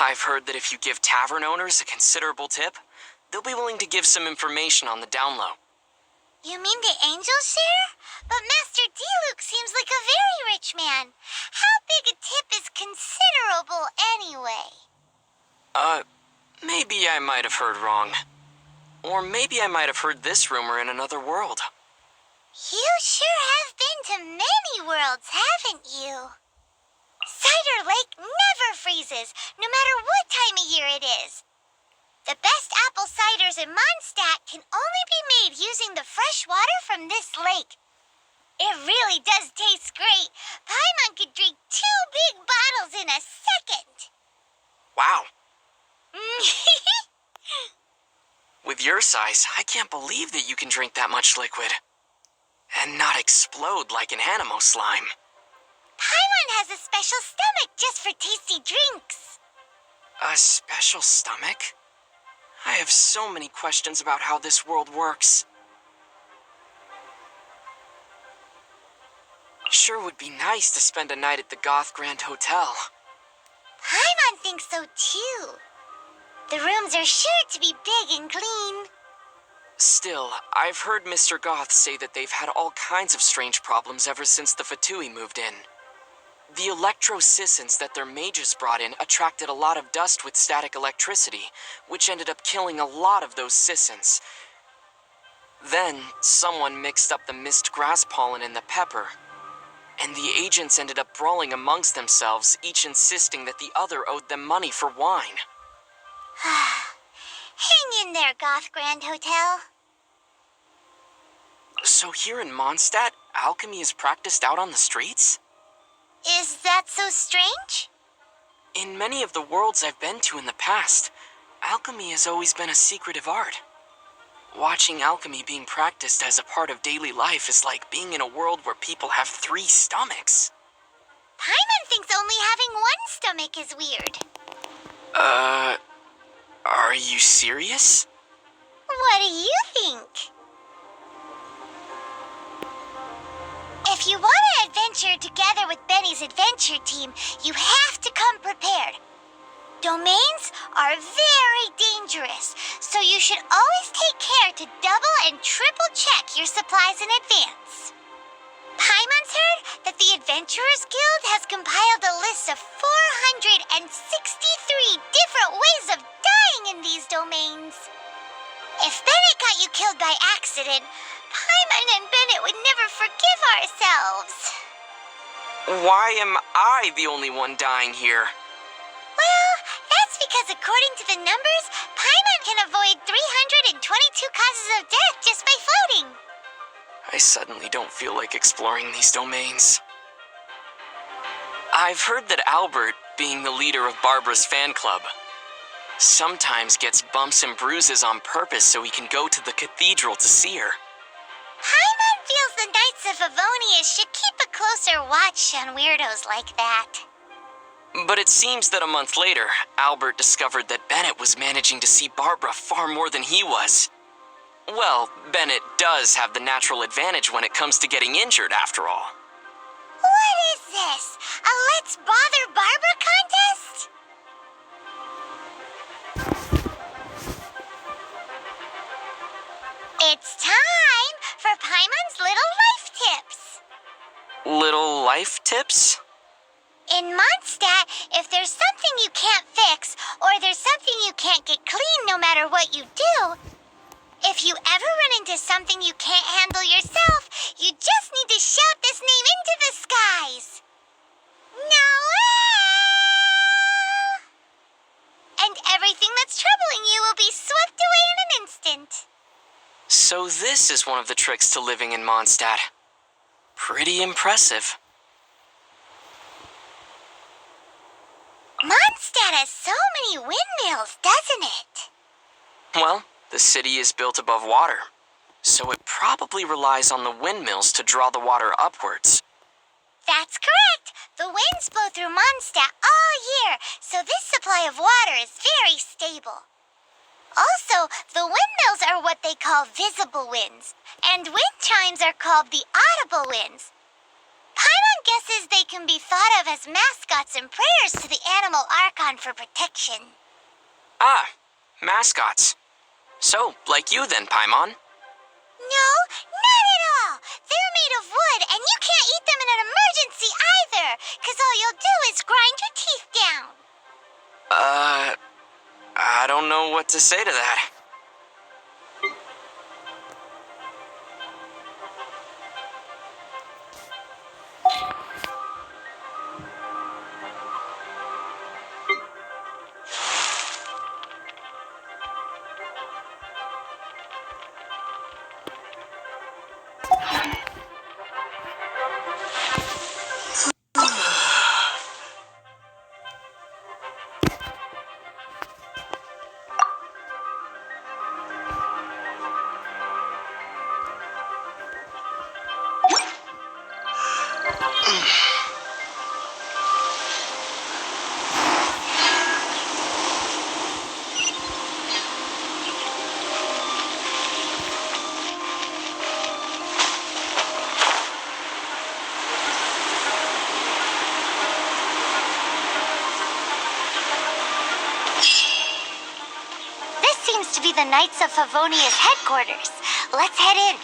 I've heard that if you give tavern owners a considerable tip, they'll be willing to give some information on the down low. You mean the angel share? But Master D-Luke seems like a very rich man. How big a tip is considerable anyway? Maybe I might have heard wrong. Or maybe I might have heard this rumor in another world. You sure have been to many worlds, haven't you? Cider Lake never freezes, no matter what time of year it is. The best apple ciders in Mondstadt can only be made using the fresh water from this lake. It really does taste great. Paimon could drink 2 big bottles in a second. Wow. With your size, I can't believe that you can drink that much liquid. And not explode like an animo slime. Paimon has a special stomach just for tasty drinks. A special stomach? I have so many questions about how this world works. Sure would be nice to spend a night at the Goth Grand Hotel. Paimon thinks so too. The rooms are sure to be big and clean. Still, I've heard Mr. Goth say that they've had all kinds of strange problems ever since the Fatui moved in. The electro-sissons that their mages brought in attracted a lot of dust with static electricity, which ended up killing a lot of those sissons. Then, someone mixed up the mist grass pollen in the pepper, and the agents ended up brawling amongst themselves, each insisting that the other owed them money for wine. Hang in there, Goth Grand Hotel. So here in Mondstadt, alchemy is practiced out on the streets? Is that so strange? In many of the worlds I've been to in the past, alchemy has always been a secretive art. Watching alchemy being practiced as a part of daily life is like being in a world where people have 3 stomachs. Paimon thinks only having 1 stomach is weird. Are you serious? What do you think? If you want to adventure together with Benny's adventure team, you have to come prepared. Domains are very dangerous, so you should always take care to double and triple check your supplies in advance. Paimon's heard that the Adventurers Guild has compiled a list of 463 different ways of dying in these domains. If Bennett got you killed by accident, Paimon and Bennett would never forgive ourselves. Why am I the only one dying here? Well, that's because according to the numbers, Paimon can avoid 322 causes of death just by floating. I suddenly don't feel like exploring these domains. I've heard that Albert, being the leader of Barbara's fan club, sometimes gets bumps and bruises on purpose so he can go to the cathedral to see her. Paimon feels the Knights of Favonius should keep a closer watch on weirdos like that. But it seems that a month later, Albert discovered that Bennett was managing to see Barbara far more than he was. Well, Bennett does have the natural advantage when it comes to getting injured, after all. What is this? A Let's Bother Barbara contest? It's time for Paimon's Little Life Tips. Little life tips? In Mondstadt, if there's something you can't fix, or there's something you can't get clean no matter what you do, if you ever run into something you can't handle yourself, you just need to shout this name into the skies. Noel! And everything that's troubling you will be swept away in an instant. So this is one of the tricks to living in Mondstadt. Pretty impressive. Mondstadt has so many windmills, doesn't it? Well, the city is built above water, so it probably relies on the windmills to draw the water upwards. That's correct. The winds blow through Mondstadt all year, so this supply of water is very stable. Also, the windmills are what they call visible winds, and wind chimes are called the audible winds. Paimon guesses they can be thought of as mascots and prayers to the animal archon for protection. Ah, mascots. So, like you then, Paimon. No, not at all. They're made of wood, and you can't eat them in an emergency either, because all you'll do is grind your teeth down. I don't know what to say to that. This seems to be the Knights of Favonia's headquarters. Let's head in.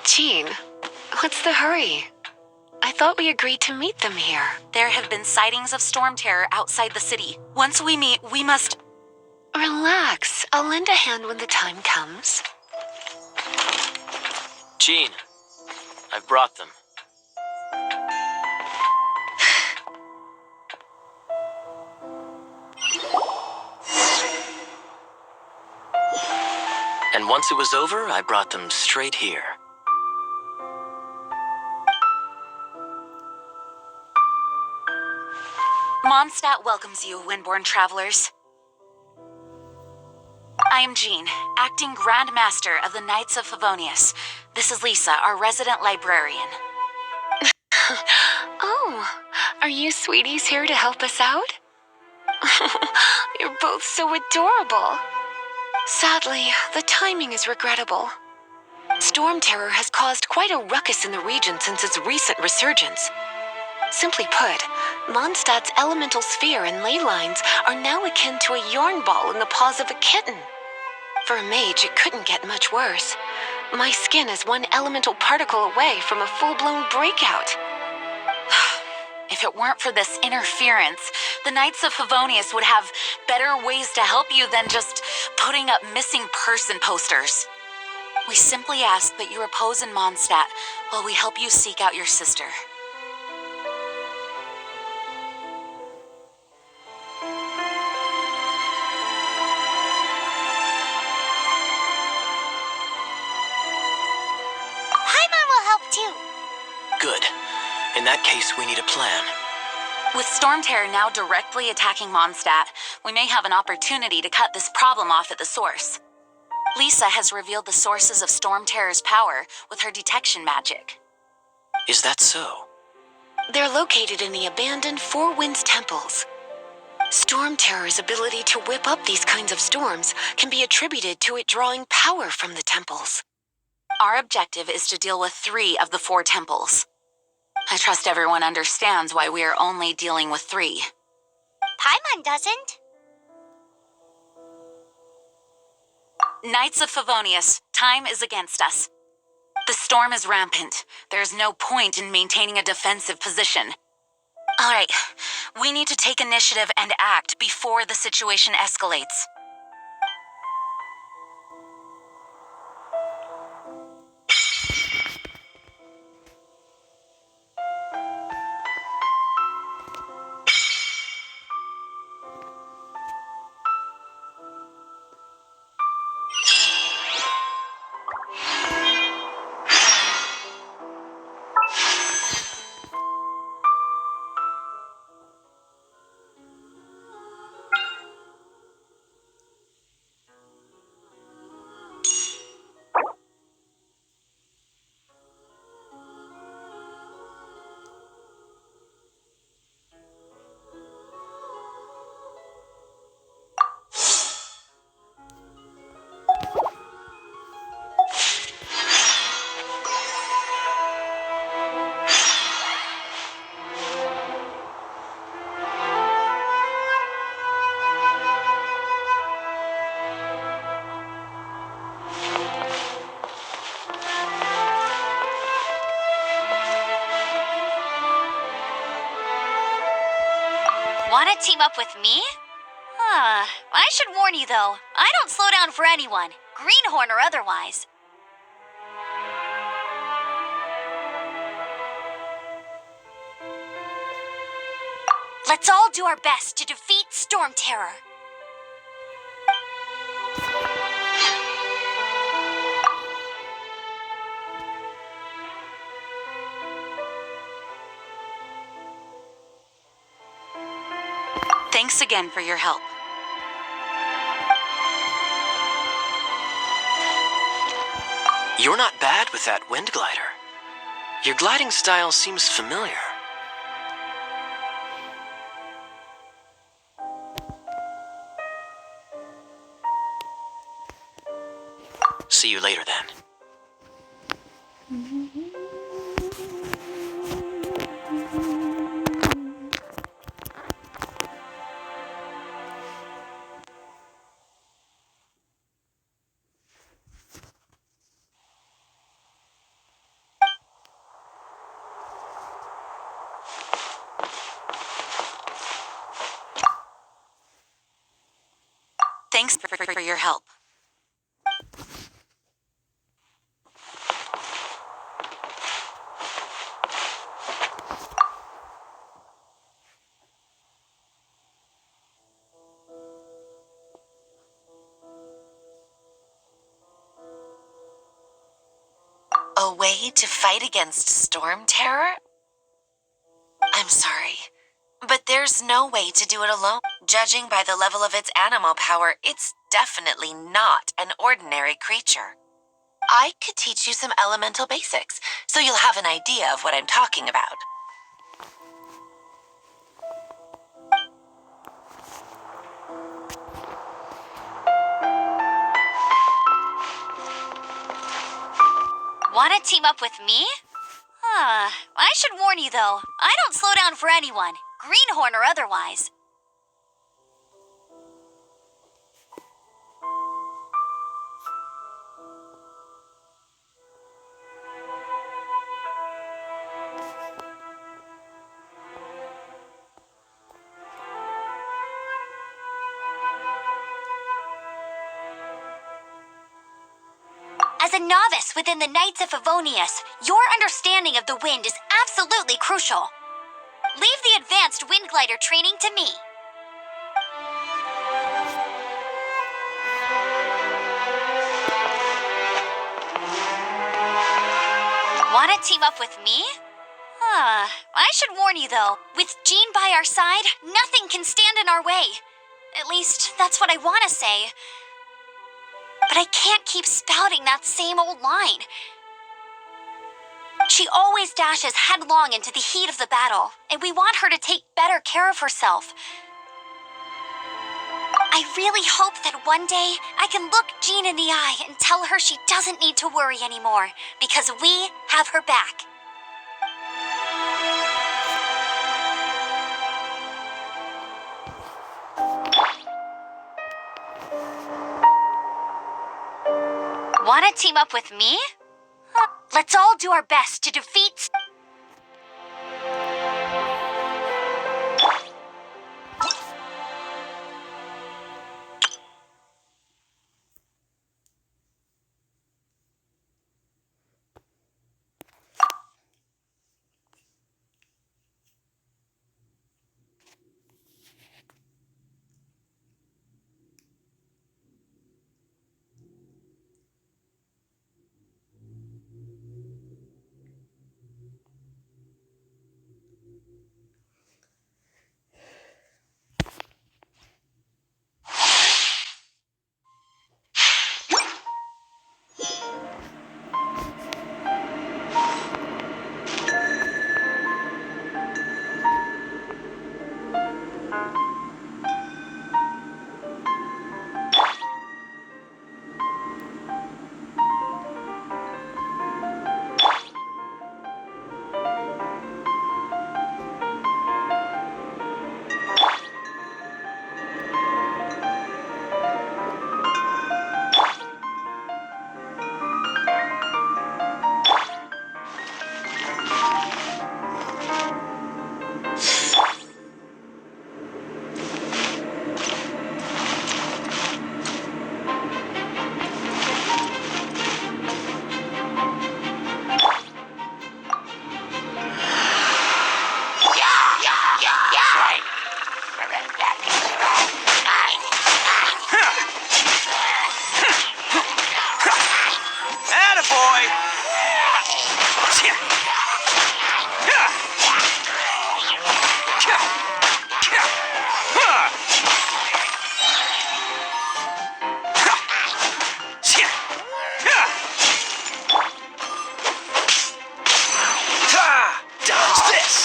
Jean, what's the hurry? I thought we agreed to meet them here. There have been sightings of Stormterror outside the city. Once we meet, we must... Relax. I'll lend a hand when the time comes. Jean, I've brought them. And once it was over, I brought them straight here. Mondstadt welcomes you, Windborn travelers. I am Jean, acting Grand Master of the Knights of Favonius. This is Lisa, our resident librarian. Oh, are you sweeties here to help us out? You're both so adorable. Sadly, the timing is regrettable. Stormterror has caused quite a ruckus in the region since its recent resurgence. Simply put, Mondstadt's elemental sphere and ley lines are now akin to a yarn ball in the paws of a kitten. For a mage, it couldn't get much worse. My skin is one elemental particle away from a full-blown breakout. If it weren't for this interference, the Knights of Favonius would have better ways to help you than just putting up missing person posters. We simply ask that you repose in Mondstadt while we help you seek out your sister. Paimon will help too. Good. In that case, we need a plan. With Stormterror now directly attacking Mondstadt, we may have an opportunity to cut this problem off at the source. Lisa has revealed the sources of Stormterror's power with her detection magic. Is that so? They're located in the abandoned Four Winds temples. Stormterror's ability to whip up these kinds of storms can be attributed to it drawing power from the temples. Our objective is to deal with 3 of the 4 temples. I trust everyone understands why we are only dealing with 3. Paimon doesn't. Knights of Favonius, time is against us. The storm is rampant. There's no point in maintaining a defensive position. All right, we need to take initiative and act before the situation escalates. Want to team up with me? I should warn you though, I don't slow down for anyone, greenhorn or otherwise. Let's all do our best to defeat Stormterror. Thanks again for your help. You're not bad with that wind glider. Your gliding style seems familiar. See you later then. Thanks for your help. A way to fight against Stormterror? I'm sorry, but there's no way to do it alone. Judging by the level of its animal power, it's definitely not an ordinary creature. I could teach you some elemental basics, so you'll have an idea of what I'm talking about. Want to team up with me? I should warn you though, I don't slow down for anyone, greenhorn or otherwise. As a novice within the Knights of Favonius, your understanding of the wind is absolutely crucial. Leave the advanced wind glider training to me. Want to team up with me? I should warn you though, with Jean by our side, nothing can stand in our way. At least, that's what I want to say. But I can't keep spouting that same old line. She always dashes headlong into the heat of the battle, and we want her to take better care of herself. I really hope that one day I can look Jean in the eye and tell her she doesn't need to worry anymore, because we have her back. Want to team up with me? Let's all do our best to defeat... Dodge this!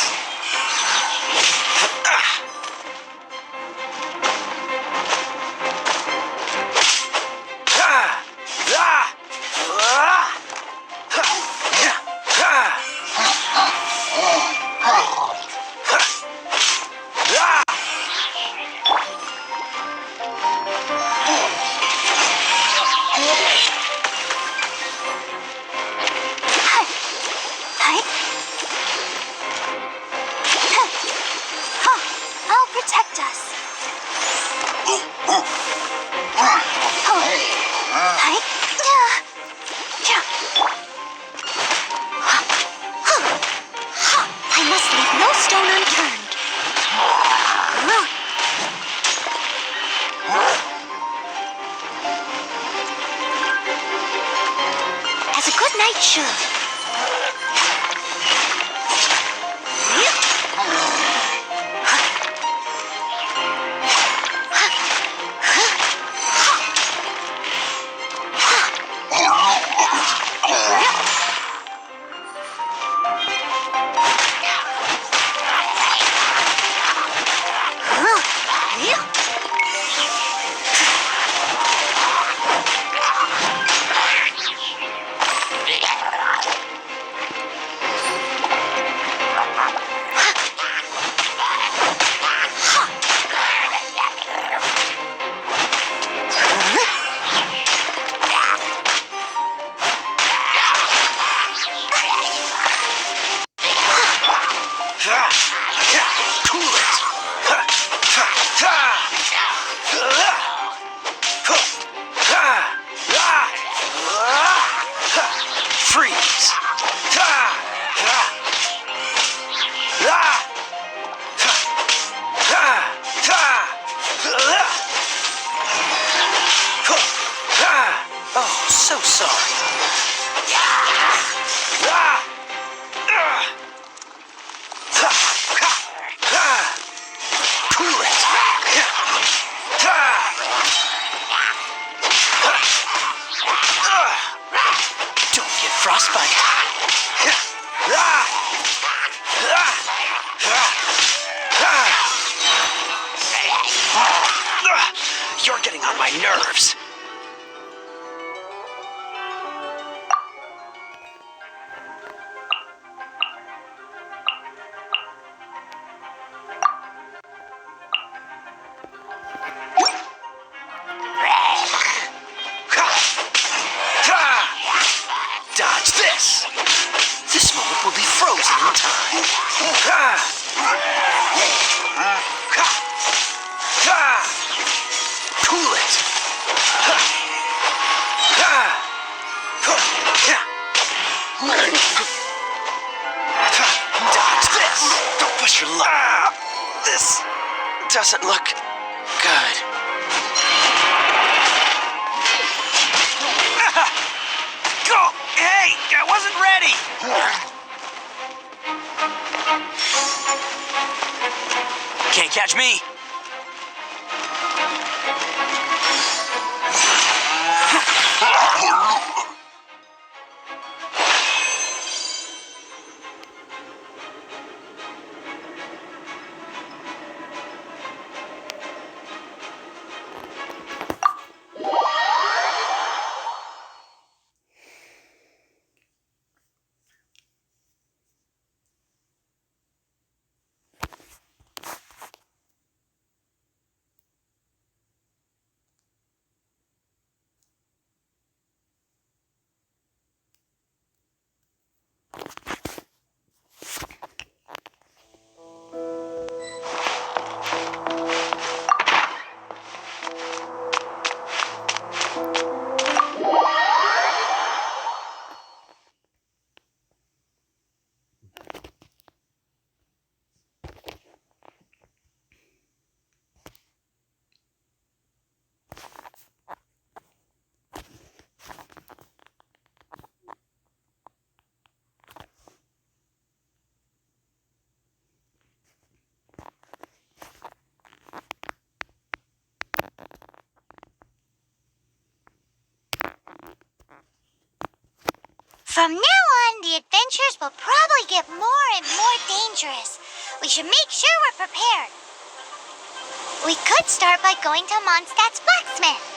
I'll protect us. I must leave no stone unturned. As a good knight should. Freeze! Oh, so sorry. Cool it! Don't get frostbite. You're getting on my nerves. Dodge this! This moment will be frozen in time. Cool it! Dodge this! Don't push your luck. This doesn't look good. Go! Hey! I wasn't ready! Can't catch me! From now on, the adventures will probably get more and more dangerous. We should make sure we're prepared. We could start by going to Mondstadt's Blacksmith.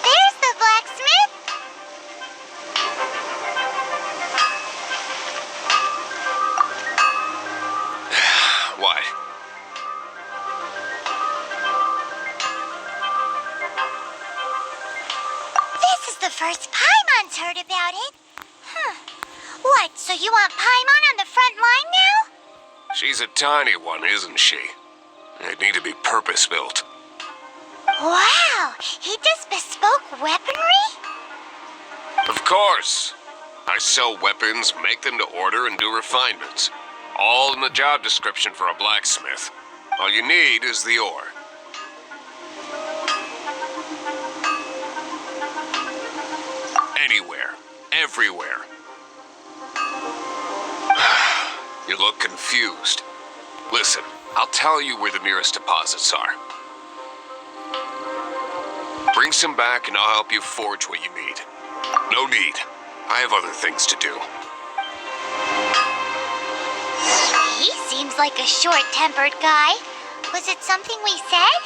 There's the blacksmith. What? This is the first Paimon's heard about it. What, so you want Paimon on the front line now? She's a tiny one, isn't she? They'd need to be purpose-built. Wow, he does bespoke weaponry? Of course. I sell weapons, make them to order, and do refinements. All in the job description for a blacksmith. All you need is the ore. Anywhere. Everywhere. You look confused. Listen, I'll tell you where the nearest deposits are. Bring some back and I'll help you forge what you need. No need. I have other things to do. He seems like a short-tempered guy. Was it something we said?